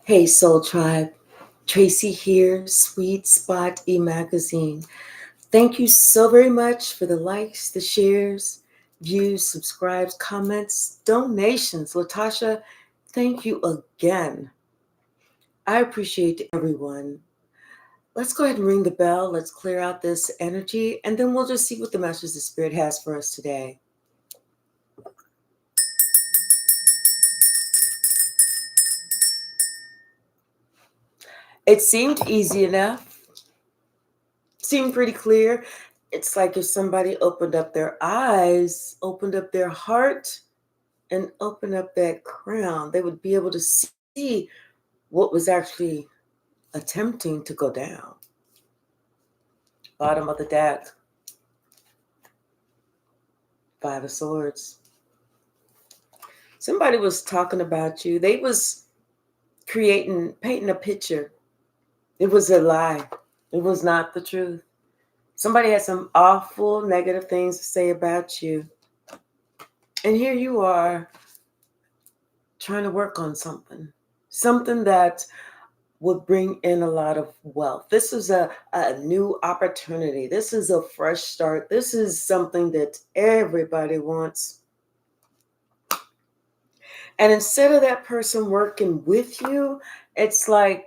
Hey, Soul Tribe. Tracy here, Sweet Spot e-magazine. Thank you so very much for the likes, the shares, views, subscribes, comments, donations. Latasha, thank you again. I appreciate everyone. Let's go ahead and ring the bell. Let's clear out this energy, and then we'll just see what the message the Spirit has for us today. It seemed easy enough, seemed pretty clear. It's like if somebody opened up their eyes, opened up their heart, and opened up that crown, they would be able to see what was actually attempting to go down. Bottom of the deck, Five of Swords. Somebody was talking about you. They was painting a picture. It was a lie. It was not the truth. Somebody had some awful negative things to say about you. And here you are trying to work on something that would bring in a lot of wealth. This is a new opportunity. This is a fresh start. This is something that everybody wants. And instead of that person working with you, it's like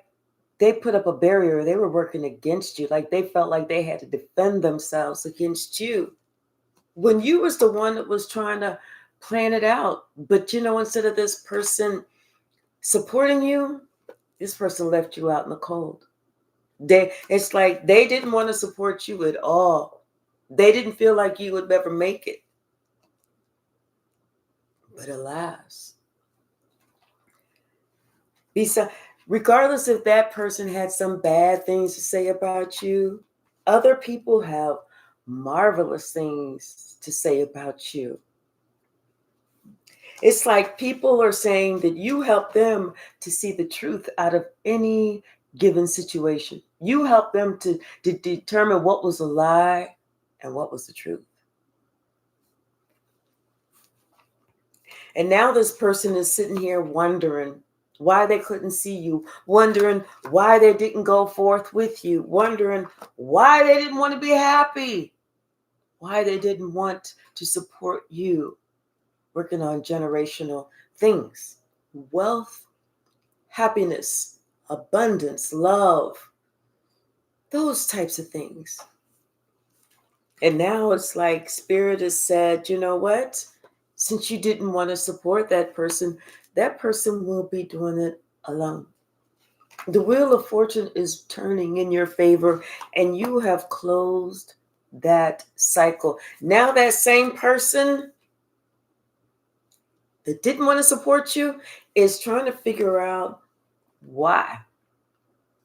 they put up a barrier. They were working against you. Like they felt like they had to defend themselves against you. When you was the one that was trying to plan it out. But instead of this person supporting you, this person left you out in the cold. It's like they didn't want to support you at all. They didn't feel like you would ever make it. But alas, regardless if that person had some bad things to say about you, other people have marvelous things to say about you. It's like people are saying that you help them to see the truth out of any given situation. You help them to determine what was a lie and what was the truth. And now this person is sitting here wondering why they couldn't see you, wondering why they didn't go forth with you, wondering why they didn't want to be happy, why they didn't want to support you, working on generational things, wealth, happiness, abundance, love, those types of things. And now it's like Spirit has said, you know what? Since you didn't want to support that person will be doing it alone. The wheel of fortune is turning in your favor, and you have closed that cycle. Now that same person that didn't want to support you is trying to figure out why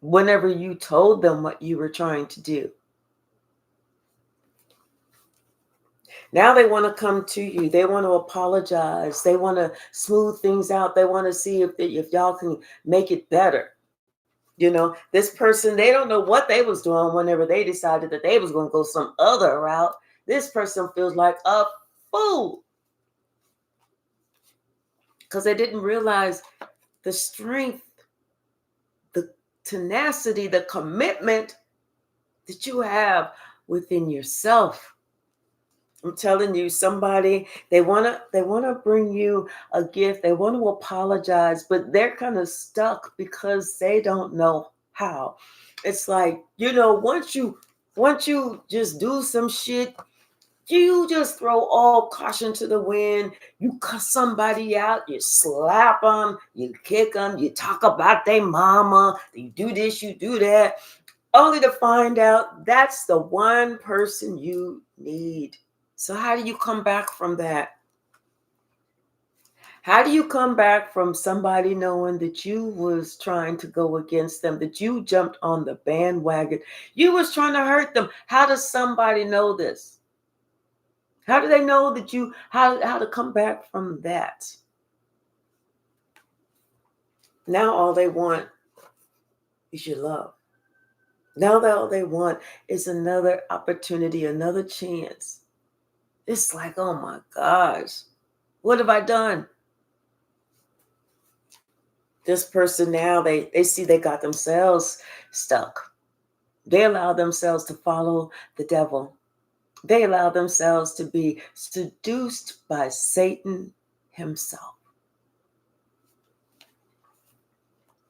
whenever you told them what you were trying to do. Now they want to come to you. They want to apologize. They want to smooth things out. They want to see if y'all can make it better. This person, they don't know what they was doing whenever they decided that they was going to go some other route. This person feels like a fool because they didn't realize the strength, the tenacity, the commitment that you have within yourself. I'm telling you, somebody, they wanna bring you a gift. They want to apologize, but they're kind of stuck because they don't know how. It's like, once you just do some shit, you just throw all caution to the wind. You cuss somebody out, you slap them, you kick them, you talk about their mama, you do this, you do that, only to find out that's the one person you need. So how do you come back from that? How do you come back from somebody knowing that you was trying to go against them, that you jumped on the bandwagon? You was trying to hurt them. How does somebody know this? How do they know that how to come back from that? Now all they want is your love. Now that all they want is another opportunity, another chance. It's like, oh my gosh, what have I done? This person now, they see they got themselves stuck. They allow themselves to follow the devil. They allow themselves to be seduced by Satan himself.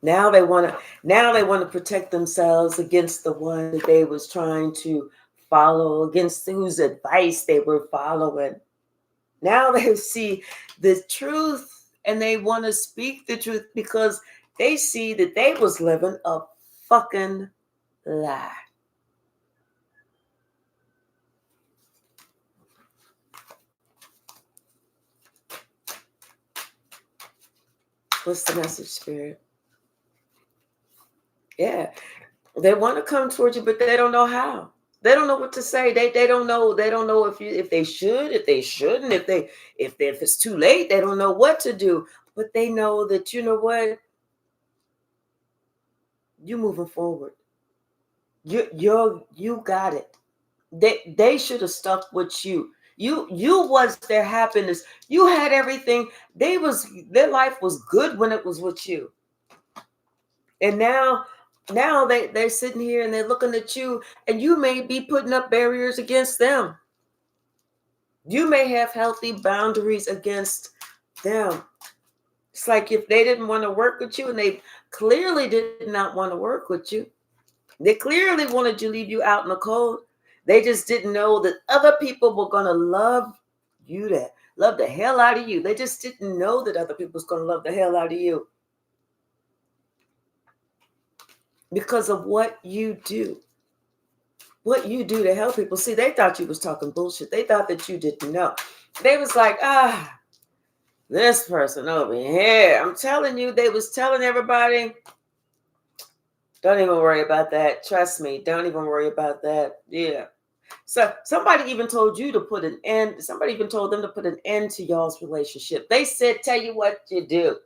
Now they want to protect themselves against the one that they was trying to follow, against whose advice they were following. Now they see the truth and they want to speak the truth because they see that they was living a fucking lie. What's the message, Spirit? Yeah. They want to come towards you, but they don't know how. They don't know what to say. They don't know. They don't know if they should, if they shouldn't, if it's too late. They don't know what to do. But they know that, you know what, you moving forward. You got it. They should have stuck with you. You was their happiness. You had everything. Their life was good when it was with you. And now they're sitting here and they're looking at you, and you may be putting up barriers against them. You may have healthy boundaries against them. It's like if they didn't want to work with you, and they clearly did not want to work with you. They clearly wanted to leave you out in the cold. They just didn't know that other people were going to love you, to love the hell out of you. They just didn't know that other people was going to love the hell out of you because of what you do. What you do to help people. See, they thought you was talking bullshit. They thought that you didn't know. They was like, this person over here. I'm telling you, they was telling everybody, don't even worry about that. Trust me, don't even worry about that. Yeah. So somebody even told you to put an end. Somebody even told them to put an end to y'all's relationship. They said, tell you what you do.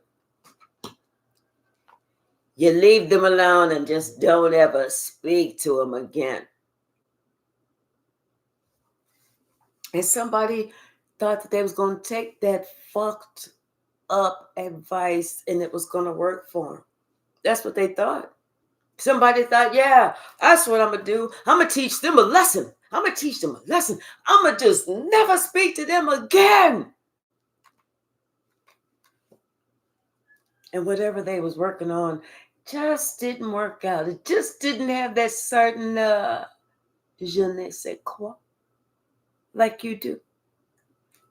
You leave them alone and just don't ever speak to them again. And somebody thought that they was going to take that fucked up advice and it was going to work for them. That's what they thought. Somebody thought, yeah, that's what I'm going to do. I'm going to teach them a lesson. I'm going to teach them a lesson. I'm going to just never speak to them again. And whatever they was working on just didn't work out. It just didn't have that certain je ne sais quoi like you do.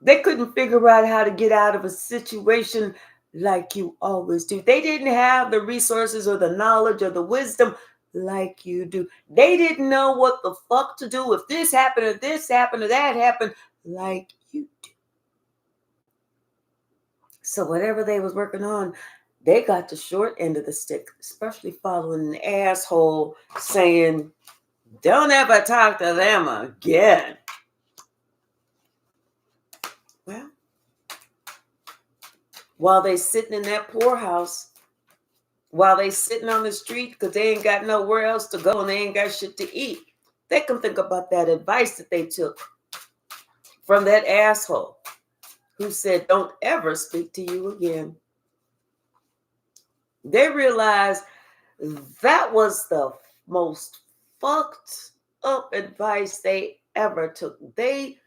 They couldn't figure out how to get out of a situation like you always do. They didn't have the resources or the knowledge or the wisdom like you do. They didn't know what the fuck to do if this happened or that happened like you do. So whatever they was working on, they got the short end of the stick, especially following an asshole saying, don't ever talk to them again. Well, while they sitting in that poorhouse, while they sitting on the street because they ain't got nowhere else to go and they ain't got shit to eat, they can think about that advice that they took from that asshole who said, don't ever speak to you again. They realized that was the most fucked up advice they ever took. They